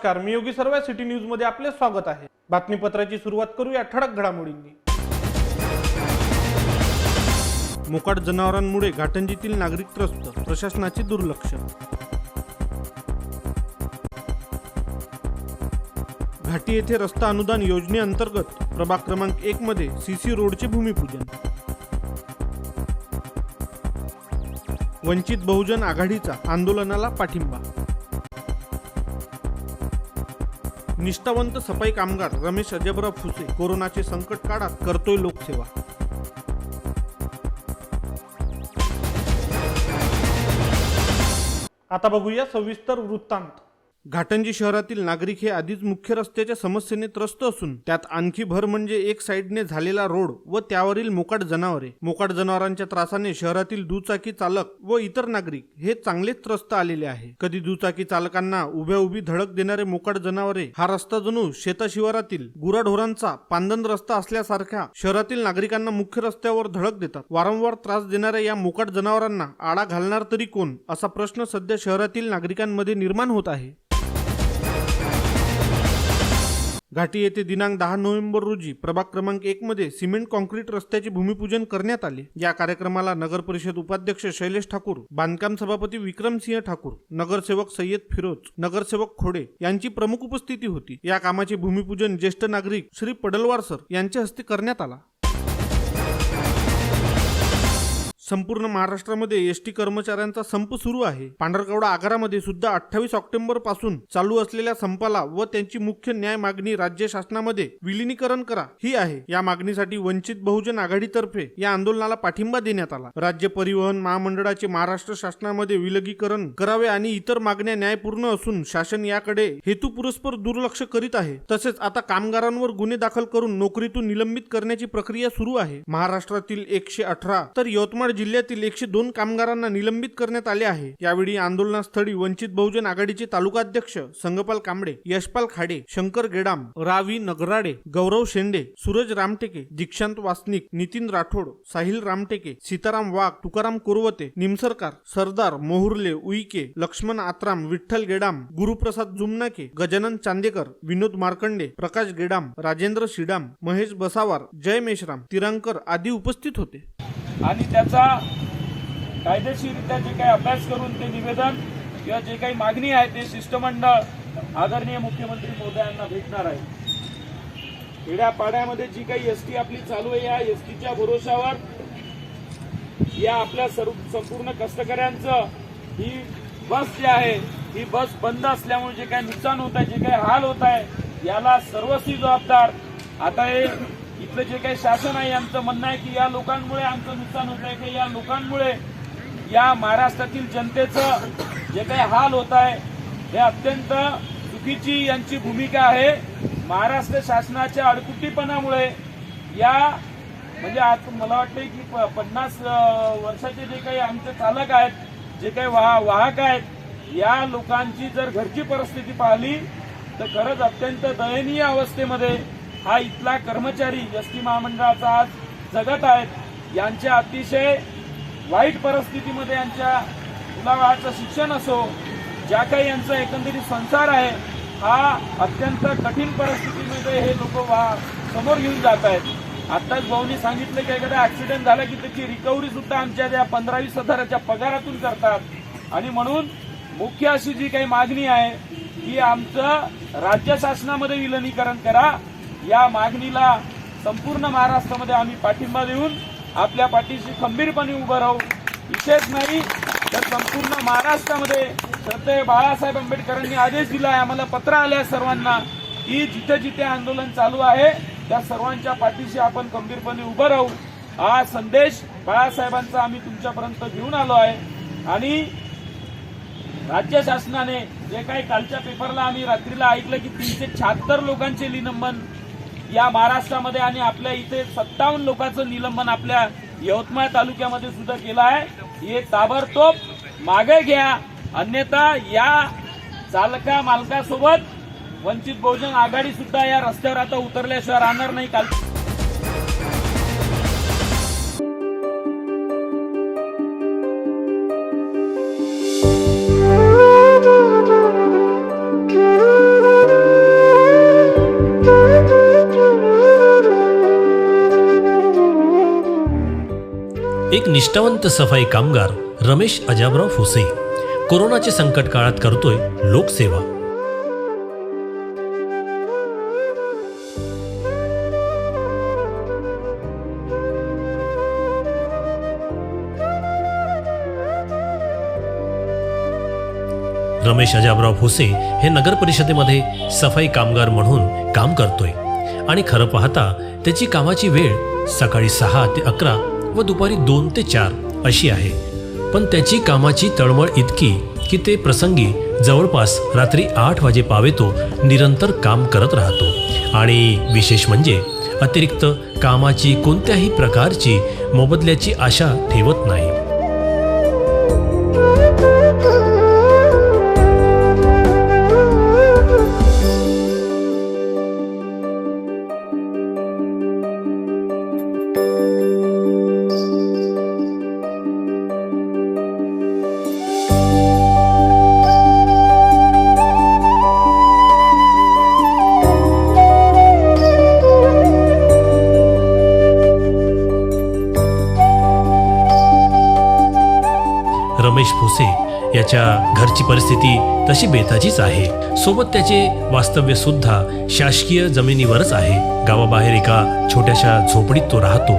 नमस्कार, मी योगी सर्व city news मध्ये आपले स्वागत आहे। बातमीपत्राची सुरुवात करूया ठळक घडामोडींनी। मोकाट जनावरांमुळे घाटंजीतील नागरिक त्रस्त, प्रशासनाचे दुर्लक्ष। घाटी येथे रस्ता अनुदान योजनेअंतर्गत प्रभाग क्रमांक 1 मध्ये सीसी रोडचे भूमिपूजन। वंचित बहुजन आघाडीचा आंदोलनाला पाठिंबा। निष्ठावंत सफाई कामगार रमेश अजबराव फुसे कोरोनाचे संकट काळात करतोय लोकसेवा। आता बघूया सविस्तर वृत्तांत। घाटंजी शहरातील नागरिक हे आधीच मुख्य रस्त्याच्या समस्येने त्रस्त असून त्यात आणखी भर म्हणजे एक साइडने झालेला रोड व त्यावरील मोकाट जनावरे। मोकाट जनावरांच्या त्रासाने शहरातील दुचाकी चालक व इतर नागरिक हे चांगलेच त्रस्त आलेले आहे। कधी दुचाकी चालकांना उभ्या उभी धडक देणारे मोकाट जनावरे, हा रस्ता जणू शेताशिवारातील गुराढोरांचा पांदन रस्ता असल्यासारखा शहरातील नागरिकांना मुख्य रस्त्यावर धडक देतात। वारंवार त्रास देणाऱ्या या मोकाट जनावरांना आळा घालणार तरी कोण, असा प्रश्न सध्या शहरातील नागरिकांमध्ये निर्माण होत आहे। घाटी येथे दिनांक 10 नोव्हेंबर रोजी प्रभाग क्रमांक 1 मध्ये सिमेंट कॉन्क्रीट रस्त्याचे भूमिपूजन करण्यात आले। या कार्यक्रमाला नगर परिषद उपाध्यक्ष शैलेश ठाकूर, बांधकाम सभापती विक्रमसिंह ठाकूर, नगरसेवक सय्यद फिरोज, नगरसेवक खोडे यांची प्रमुख उपस्थिती होती। या कामाचे भूमिपूजन ज्येष्ठ नागरिक श्री पडलवार सर यांच्या हस्ते करण्यात आला। संपूर्ण महाराष्ट्रामध्ये एसटी कर्मचाऱ्यांचा संप सुरू आहे। पांढरकवडा आगारामध्ये सुद्धा 28 ऑक्टोबर पासून चालू असलेल्या संपाला व त्यांची मुख्य न्याय मागणी राज्य शासनामध्ये विलीनीकरण करा ही आहे। या मागणीसाठी वंचित बहुजन आघाडीतर्फे या आंदोलनाला पाठिंबा देण्यात आला। राज्य परिवहन महामंडळाचे महाराष्ट्र शासनामध्ये विलगीकरण करावे आणि इतर मागण्या न्यायपूर्ण असून शासन याकडे हेतुपुरस्पर दुर्लक्ष करीत आहे। तसेच आता कामगारांवर गुन्हे दाखल करून नोकरीतून निलंबित करण्याची प्रक्रिया सुरू आहे। महाराष्ट्रातील 118 तर यवतमाळ जिल्ह्यातील 102 कामगारांना निलंबित करण्यात आले आहे। यावेळी आंदोलनास्थळी वंचित बहुजन आघाडीचे तालुकाध्यक्ष संगपाल कांबळे, यशपाल खाडे, शंकर गेडाम, रावी नगराडे, गौरव शेंडे, सूरज रामटेके, दीक्षांत वासनिक, नितीन राठोड, साहिल रामटेके, सीताराम वाघ, तुकाराम कुरवते, निमसरकार, सरदार, मोहुर्ले, उईके, लक्ष्मण आत्राम, विठ्ठल गेडाम, गुरुप्रसाद जुमनाके, गजानन चांदेकर, विनोद मार्कंडे, प्रकाश गेडाम, राजेंद्र शिडाम, महेश बसावार, जय मेश्राम, तिरंकर आदी उपस्थित होते। आणि त्याचा कायदेशीररित्या जे काही अभ्यास करून ते निवेदन किंवा जे काही मागणी आहे ते शिष्टमंडळ आदरणीय मुख्यमंत्री महोदयांना भेटणार आहे। खेड्यापाड्यामध्ये जी काही एसटी आपली चालू आहे, या एसटीच्या भरोशावर या आपल्या संपूर्ण कष्टकऱ्यांचं ही बस जी आहे ही बस बंद असल्यामुळे जे काही नुकसान होत आहे, जे काही हाल होत आहे, याला सर्वस्वी जबाबदार आता हे इथलं जे काही शासन आहे। आमचं म्हणणं आहे की या लोकांमुळे आमचं नुकसान होत आहे, की या लोकांमुळे या महाराष्ट्रातील जनतेचं जे काही हाल होत आहे हे अत्यंत चुकीची यांची भूमिका आहे। महाराष्ट्र शासनाच्या अडकुटीपणामुळे या म्हणजे आज मला वाटतं की 50 वर्षाचे जे काही आमचे चालक आहेत, जे काही वाहक आहेत, या लोकांची जर घरची परिस्थिती पाहिली तर खरंच अत्यंत दयनीय अवस्थेमध्ये हा इथला कर्मचारी एसटी महामंडळाचा आज जगत आहेत। यांच्या अतिशय वाईट परिस्थितीमध्ये यांच्या मुलाबाळाचं शिक्षण असो, ज्या काही यांचा एकंदरीत संसार आहे, हा अत्यंत कठीण परिस्थितीमध्ये हे लोक समोर घेऊन जात आहेत। आत्ताच भाऊनी सांगितलं की एखादा ऍक्सिडेंट झाला की त्याची रिकव्हरी सुद्धा आमच्या त्या 15-20 हजाराच्या पगारातून करतात। आणि म्हणून मुख्य अशी जी काही मागणी आहे की आमचं राज्य शासनामध्ये विलीनीकरण करा। या मागणीला संपूर्ण महाराष्ट्रामध्ये आम्ही पाठिंबा देऊन आपल्या पाठीशी खंबीरपणे उभं राहू। विशेष नाही तर संपूर्ण महाराष्ट्रामध्ये श्रद्धेय बाळासाहेब आंबेडकरांनी आदेश दिला आहे, आम्हाला पत्र आले सर्वांना की जिथे जिथे आंदोलन चालू आहे त्या सर्वांच्या पाठीशी आपण खंबीरपणे उभं राहू। हा संदेश बाळासाहेबांचा आम्ही तुमच्यापर्यंत घेऊन आलो आहे। आणि राज्य शासनाने जे काही कालच्या पेपरला आम्ही रात्रीला ऐकलं की 376 लोकांचे निलंबन या महाराष्ट्रामध्ये आणि आपल्या इथे 57 लोकांचं निलंबन आपल्या यवतमाळ तालुक्यामध्ये सुद्धा केलं आहे। हे ताबडतोब मागे घ्या, अन्यथा या चालका मालकासोबत वंचित बहुजन आघाडी सुद्धा या रस्त्यावर आता उतरल्याशिवाय राहणार नाही। काल एक निष्ठावंत सफाई कामगार रमेश अजाबराव फुसे कोरोनाच्या संकट काळात करतोय लोकसेवा. रमेश अजाबराव फुसे हे नगर परिषदेमध्ये सफाई कामगार म्हणून काम करतोय आणि खरं पाहता त्याची कामाची वेळ सकाळी 6 ते 11 व दुपारी 2 ते 4 अशी आहे. पण त्याची कामाची तळमळ इतकी की ते प्रसंगी जवळपास रात्री 8 वाजे पावेतो निरंतर काम करत राहतो आणि विशेष म्हणजे अतिरिक्त कामाची कोणत्याही प्रकारची मोबदल्याची आशा ठेवत नाही. रमेश फुसे याच्या घरची परिस्थिती तशी बेताचीच आहे. सोबत त्याचे वास्तव्य सुद्धा शासकीय जमिनीवरच आहे. गावाबाहेर एका छोट्याशा झोपडीत तो राहतो.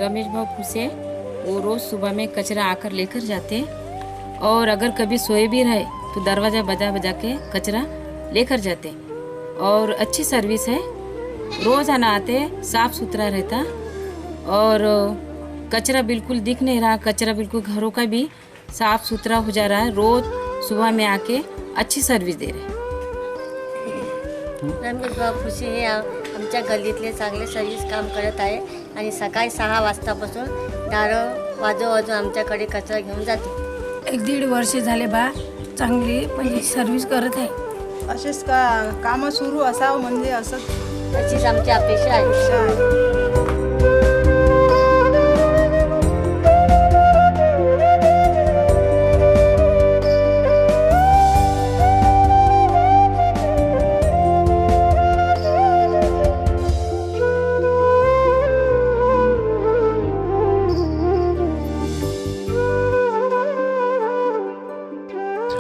रमेश भाव फुसे वो रोज सुबह में कचरा आकर लेकर जाते और अगर कभी सोए भी रहे तो दरवाज़ा बजा बजा के कचरा लेकर जाते और अच्छी सर्विस है. रोज आना आते, साफ सुथरा रहता और कचरा बिल्कुल दिख नहीं रहा. कचरा बिल्कुल घरों का भी साफ सुथरा हो जा रहा है. रोज सुबह में आके अच्छी सर्विस दे रहे. रमेश भाऊ फुसे हे आमच्या गल्लीतले चांगले सर्विस काम करत आहे आणि सकाळी 6 वाजतापासून दारं वाजवून आमच्याकडे कचरा घेऊन जाते. 1-1.5 वर्ष झाले बा चांगली म्हणजे सर्व्हिस करत आहे. असेच कामं सुरू असावं म्हणजे असं अशीच आमची अपेक्षा आहे.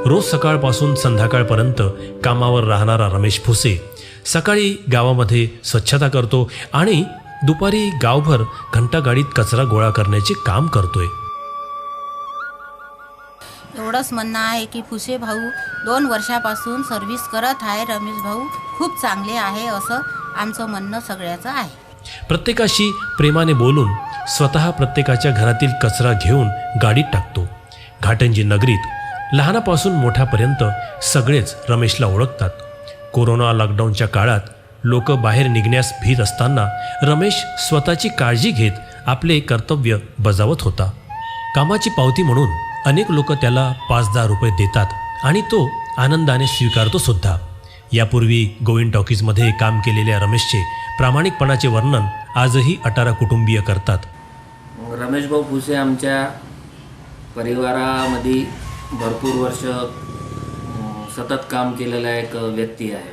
रोज सकाळपासून संध्याकाळपर्यंत कामावर राहणारा रमेश फुसे सकाळी गावामध्ये स्वच्छता करतो आणि दुपारी गावभर घंटागाडीत कचरा गोळा करण्याचे काम करतोय. एवढंच म्हणणं आहे की फुसे भाऊ 2 वर्षापासून सर्व्हिस करत आहे. रमेश भाऊ खूप चांगले आहे असं आमचं म्हणणं सगळ्याचं आहे. प्रत्येकाशी प्रेमाने बोलून स्वतः प्रत्येकाच्या घरातील कचरा घेऊन गाडीत टाकतो. घाटंजी नगरीत लहानापासून मोठ्यापर्यंत सगळेच रमेशला ओळखतात. कोरोना लॉकडाऊनच्या काळात लोक बाहेर निघण्यास भीत असताना रमेश स्वतःची काळजी घेत आपले कर्तव्य बजावत होता. कामाची पावती म्हणून अनेक लोक त्याला 5-10 रुपये देतात आणि तो आनंदाने स्वीकारतो सुद्धा. यापूर्वी गोविंद टॉकीजमध्ये काम केलेल्या रमेशचे प्रामाणिकपणाचे वर्णन आजही अटारा कुटुंबीय करतात. रमेश भाऊ फुसे आमच्या परिवारामध्ये भरपूर वर्ष सतत काम केलेला एक व्यक्ती आहे.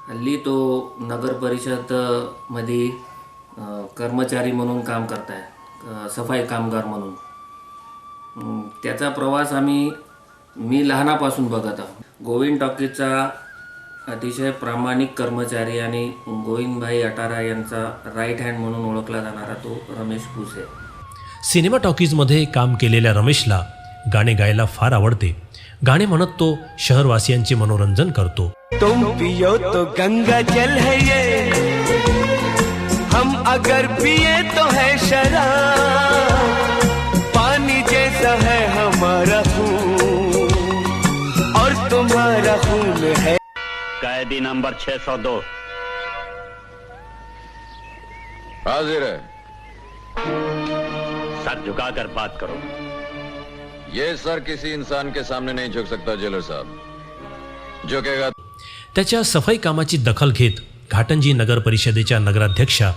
हल्ली तो नगर परिषदमध्ये कर्मचारी म्हणून काम करत आहे, सफाई कामगार म्हणून. त्याचा प्रवास मी लहानापासून बघत आहोत. गोविंद टॉकीजचा अतिशय प्रामाणिक कर्मचारी आणि गोविंदभाई अटारा यांचा राईट हँड म्हणून ओळखला जाणारा तो रमेश फुसे. सिनेमा टॉकीजमध्ये काम केलेल्या रमेशला गाणे गायला फार आवडते. गाणे म्हणत तो शहरवासियांचे मनोरंजन करतो. तुम पियो तो गंगा जल है ये, हम अगर पिए तो है शराब. पानी जैसा है हमारा खून और तुम्हारा खून है. कैदी नंबर 602 हाजिर है. सर झुकाकर बात करो. ये सर किसी इंसान के सामने नहीं झुक सकता जेलर साहब. झुकेगा. त्याच्या सफाई कामाची दखल घेत घाटंजी नगर परिषदेच्या नगराध्यक्षा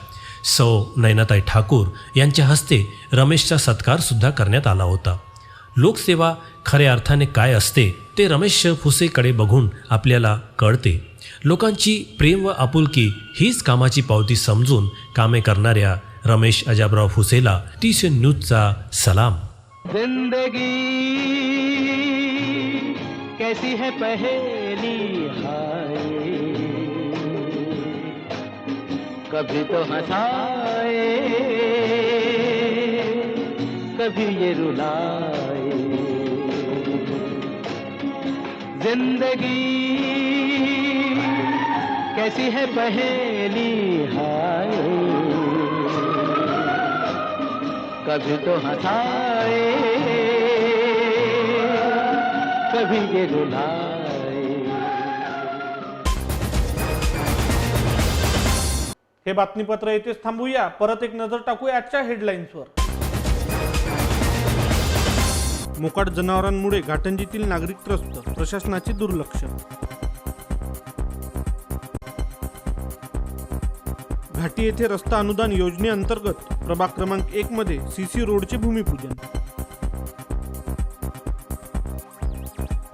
सौ नयनाताई ठाकूर यांच्या हस्ते रमेशचा सत्कार सुद्धा करण्यात आला होता. लोकसेवा खऱ्या अर्थाने काय असते ते रमेश फुसेकडे बघून आपल्याला कळते. लोकांची प्रेम व आपुलकी हीच कामाची पावती समजून कामे करणाऱ्या रमेश अजाबराव फुसेला TCN न्यूजचा सलाम. जिंदगी कैसी है पहेली हाय, कभी तो हंसाए कभी ये रुलाए. जिंदगी कैसी है पहेली हाय, कभी तो हंसाए कभी ये रुलाए. हे बातमीपत्र येथेच थांबूया. परत एक नजर टाकूया आजच्या हेडलाईन्सवर. मोकाट जनावरांमुळे घाटंजीतील नागरिक त्रस्त, प्रशासनाचे दुर्लक्ष. घाटी येथे रस्ता अनुदान योजनेअंतर्गत प्रभाग क्रमांक 1 मध्ये CC रोडचे भूमिपूजन.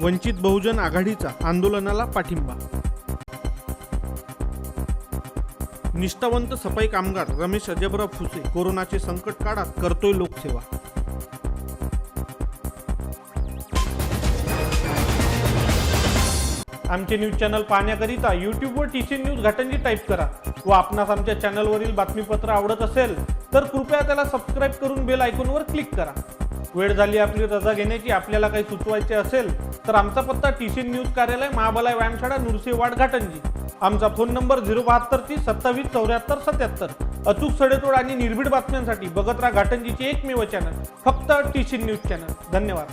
वंचित बहुजन आघाडीचा आंदोलनाला पाठिंबा. निष्ठावंत सफाई कामगार रमेश अजाबराव फुसे कोरोनाचे संकट काळात करतोय लोकसेवा. आमचे न्यूज चॅनल पाहण्याकरिता यूट्यूबवर TCN न्यूज घाटंजी टाईप करा व आपणास आमच्या चॅनलवरील बातमीपत्र आवडत असेल तर कृपया त्याला सबस्क्राईब करून बेल आयकॉनवर क्लिक करा. वेळ झाली आपली रजा घेण्याची. आपल्याला काही सुचवायचे असेल तर आमचा पत्ता TCN न्यूज कार्यालय, महाबलाय व्यायामशाळा, नुरसेवाड, घाटंजी. आमचा फोन नंबर 072 27 74 77. अचूक सडेतोड आणि निर्भीड बातम्यांसाठी बघत राहा घाटंजीचे एकमेव चॅनल, फक्त TCN न्यूज चॅनल. धन्यवाद.